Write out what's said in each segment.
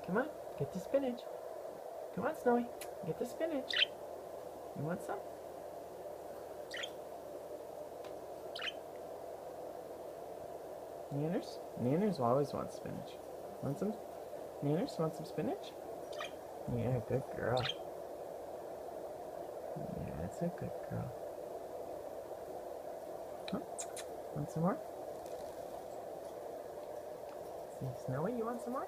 Come on, get the spinach. Come on, Snowy, get the spinach. You want some? Nanners? Nanners always want spinach. Want some? Nanners, want some spinach? Yeah, good girl. Yeah, that's a good girl. Huh? Want some more? See, Snowy, you want some more?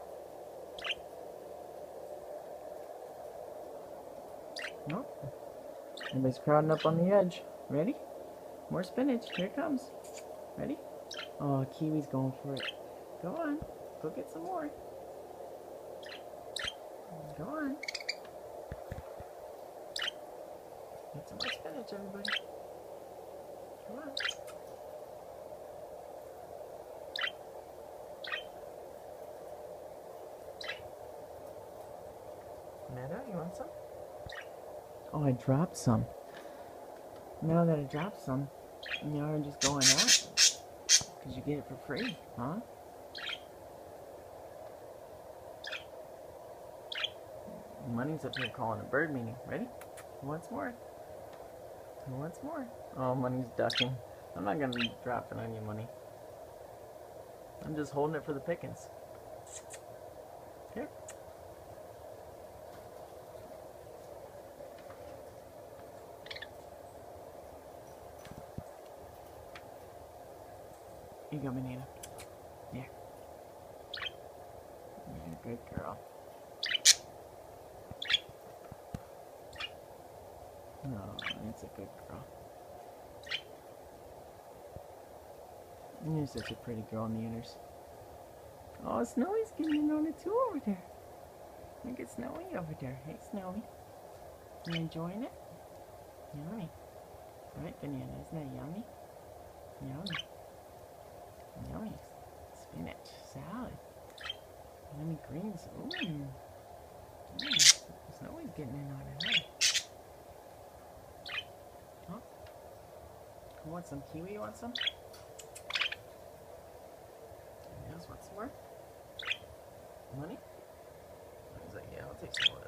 No? Everybody's crowding up on the edge. Ready? More spinach. Here it comes. Ready? Oh, Kiwi's going for it. Go on. Go get some more. Go on. Get some more spinach, everybody. Come on. Meadow, you want some? Oh, I dropped some. Now that I dropped some, now I'm just going at it. Because you get it for free, huh? Money's up here calling a bird meeting. Ready? Who wants more? Who wants more? Oh, Money's ducking. I'm not going to drop it on you, Money. I'm just holding it for the pickings. Here. Here you go, Banana. Here. You're a good girl. Oh, that's a good girl. You're such a pretty girl, Nanners. Oh, Snowy's getting in on it too over there. Look at Snowy over there. Hey, Snowy. You enjoying it? Yummy. Right, Banana, isn't that yummy? Yummy. Yummy. Spinach. Salad. Yummy greens. Ooh. Snowy's getting in on it, huh? Huh? Who wants some? Kiwi, you want some? Anyone else want some more? Money? He's like, yeah, I'll take some more.